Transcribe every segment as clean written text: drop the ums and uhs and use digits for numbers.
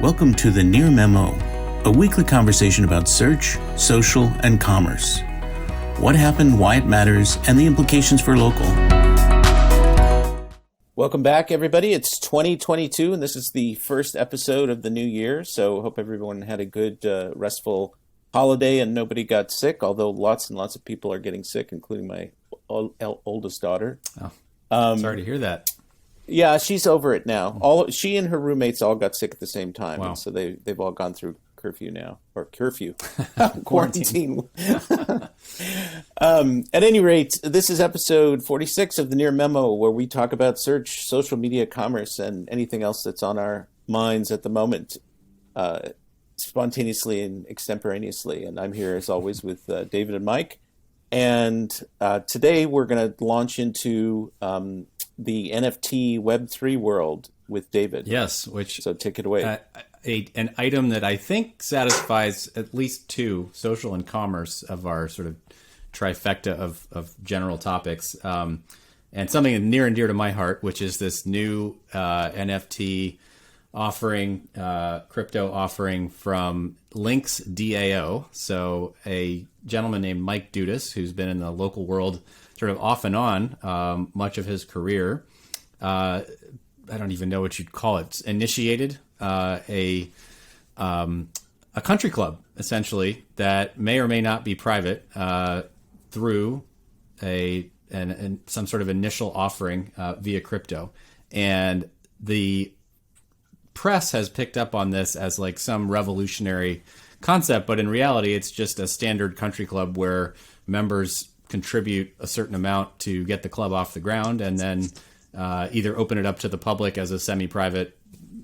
Welcome to the Near Memo, a weekly conversation about search, social, and commerce. What happened, why it matters, and the implications for local. Welcome back, everybody. It's 2022, and this is the first episode of the new year. So hope everyone had a good, restful holiday and nobody got sick, although lots and lots of people are getting sick, including my oldest daughter. Sorry to hear that. Yeah, she's over it now. She and her roommates all got sick at the same time. Wow. And so they've all gone through curfew now, or quarantine. At any rate, this is episode 46 of the Near Memo, where we talk about search, social media, commerce, and anything else that's on our minds at the moment, spontaneously and extemporaneously. And I'm here, as always, with David and Mike. And today we're going to launch into the NFT Web3 world with David. Yes, so take it away. An item that I think satisfies at least two, social and commerce, of our sort of trifecta of general topics, and something near and dear to my heart, which is this new NFT offering, crypto offering from Lynx DAO. So a gentleman named Mike Dudas, who's been in the local world sort of off and on much of his career. I don't even know what you'd call it. Initiated a country club, essentially, that may or may not be private, through some sort of initial offering via crypto. And the press has picked up on this as like some revolutionary concept, but in reality, it's just a standard country club where members contribute a certain amount to get the club off the ground, and then either open it up to the public as a semi-private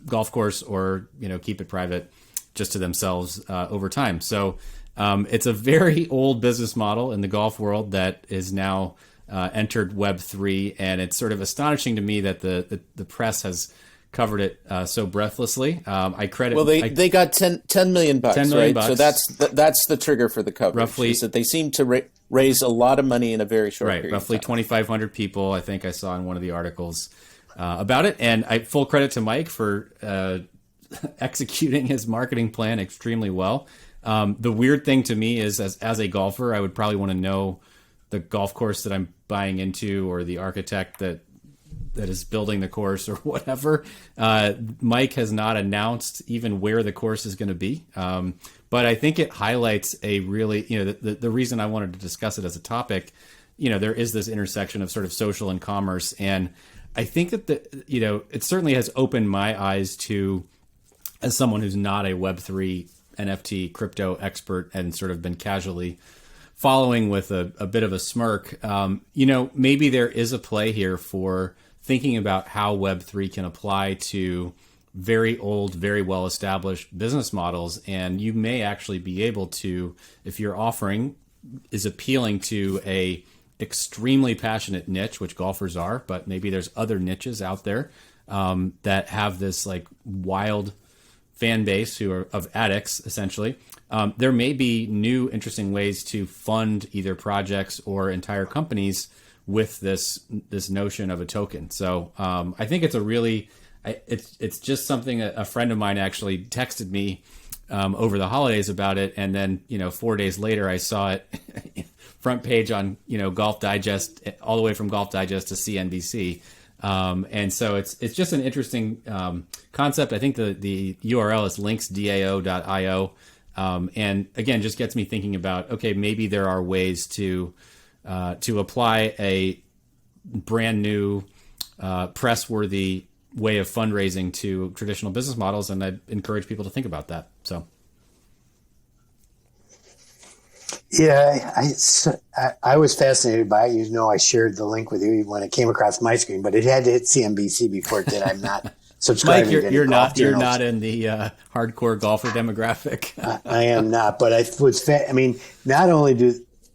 golf course, or keep it private just to themselves over time. So it's a very old business model in the golf world that is now entered Web3, and it's sort of astonishing to me that the press has covered it so breathlessly. I credit. Well, they got $10 million, $10 million, right? Bucks. So that's the trigger for the coverage. Roughly, is that they seem to raise a lot of money in a very short period. Roughly 2,500 people, I think I saw in one of the articles about it. And full credit to Mike for executing his marketing plan extremely well. The weird thing to me is, as a golfer, I would probably want to know the golf course that I'm buying into, or the architect that is building the course, or whatever. Mike has not announced even where the course is going to be. But I think it highlights a really, the reason I wanted to discuss it as a topic, there is this intersection of sort of social and commerce. And I think that it certainly has opened my eyes to, as someone who's not a Web3 NFT crypto expert and sort of been casually following with a bit of a smirk, maybe there is a play here for thinking about how Web3 can apply to very old, very well-established business models. And you may actually be able to, if your offering is appealing to a extremely passionate niche, which golfers are, but maybe there's other niches out there that have this like wild fan base who are of addicts, essentially. There may be new, interesting ways to fund either projects or entire companies with this notion of a token. So I think it's a really, it's just something a friend of mine actually texted me over the holidays about it, and then 4 days later I saw it front page on Golf Digest, all the way from Golf Digest to CNBC. And so it's just an interesting concept. I think the URL is lynxdao.io, and again, just gets me thinking about, okay, maybe there are ways to apply a brand new, press-worthy way of fundraising to traditional business models, and I'd encourage people to think about that. So, yeah, I was fascinated by it. I shared the link with you when it came across my screen, but it had to hit CNBC before it did. I'm not subscribing. Mike, you're not journals. in the hardcore golfer demographic. I am not, but not only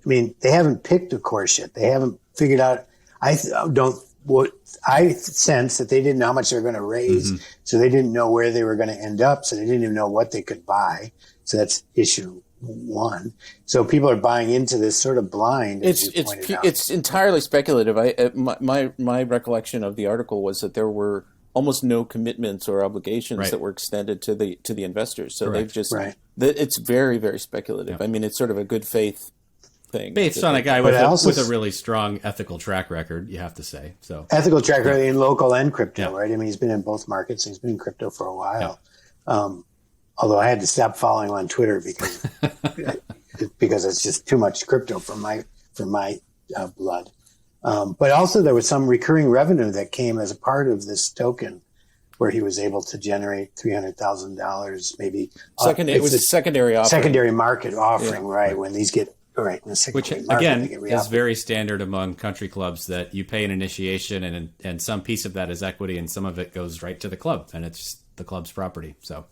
they haven't picked a course yet. They haven't figured out. I sense that they didn't know how much they were going to raise, so they didn't know where they were going to end up, so they didn't even know what they could buy. So that's issue one. So people are buying into this sort of blind. It's entirely speculative. My recollection of the article was that there were almost no commitments or obligations Right. that were extended to the investors. So Correct. they've just Right. it's very, very speculative. I mean, it's sort of a good faith thing. Based on a guy But with a really strong ethical track record, you have to say. So ethical track record in local and crypto, Yeah. right? I mean, he's been in both markets. He's been in crypto for a while. Although I had to stop following him on Twitter because it's just too much crypto for my blood. But also there was some recurring revenue that came as a part of this token, where he was able to generate $300,000, maybe. It was a secondary offering. Secondary market offering, right? When these get right in the which secondary market, again they get is re-offered. very standard among country clubs, that you pay an initiation and some piece of that is equity and some of it goes right to the club and it's the club's property. So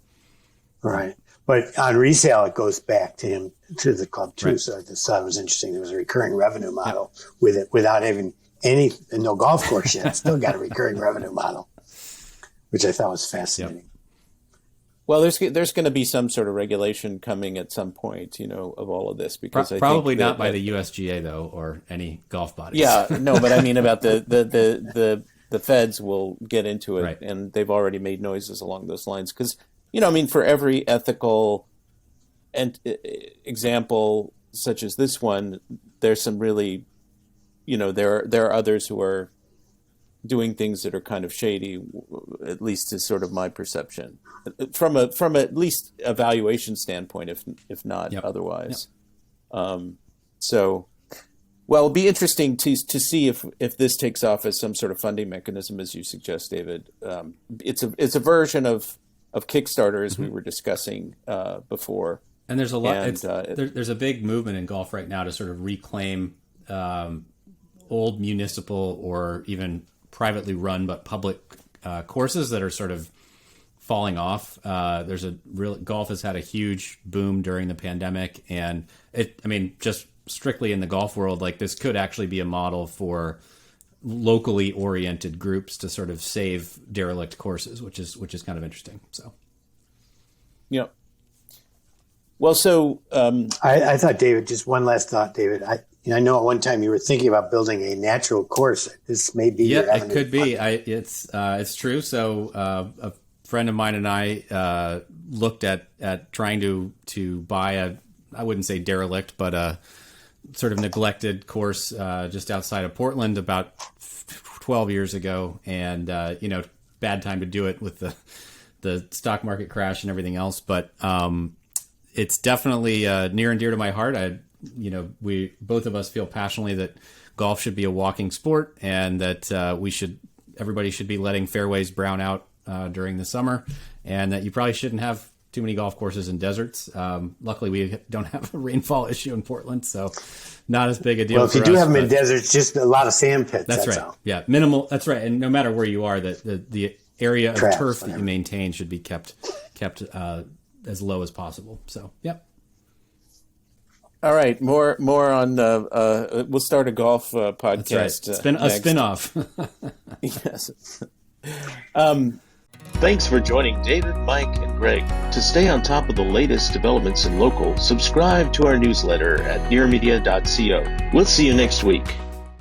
Right. But on resale, it goes back to him, to the club too. Right. So I just thought it was interesting. There was a recurring revenue model with it without having no golf course yet. Still got a recurring revenue model, which I thought was fascinating. Well, there's going to be some sort of regulation coming at some point, of all of this, because probably I think not by the USGA though, or any golf bodies. Yeah, no, but I mean about the feds will get into it, Right. and they've already made noises along those lines. Because for every ethical example such as this one, there's some really, there are others who are doing things that are kind of shady, at least is sort of my perception, from at least a valuation standpoint, if not otherwise. So, well, it'll be interesting to see if this takes off as some sort of funding mechanism, as you suggest, David. It's a version of Kickstarter, as we were discussing before. And there's a lot. And, there's a big movement in golf right now to sort of reclaim old municipal or even privately run but public courses that are sort of falling off. Golf has had a huge boom during the pandemic, and just strictly in the golf world, like this could actually be a model for locally oriented groups to sort of save derelict courses, which is kind of interesting. So, yeah. Well, so I thought, David, just one last thought, David. I know at one time you were thinking about building a natural course. This may be your avenue. It could be. It's true. So a friend of mine and I looked at trying to buy I wouldn't say derelict, but a sort of neglected course just outside of Portland about 12 years ago, and bad time to do it with the stock market crash and everything else. But it's definitely near and dear to my heart. We both of us feel passionately that golf should be a walking sport, and that everybody should be letting fairways brown out during the summer, and that you probably shouldn't have too many golf courses in deserts. Luckily, we don't have a rainfall issue in Portland, so not as big a deal. Well, if you do have them in deserts, just a lot of sand pits. That's right. All. Yeah, minimal. That's right. And no matter where you are, the area of Traps, turf that whatever. you maintain should be kept as low as possible. So, yep. all right, more on. We'll start a golf podcast. That's right. A spin-off. Yes. Thanks for joining David, Mike, and Greg. To stay on top of the latest developments in local, subscribe to our newsletter at nearmedia.co. We'll see you next week.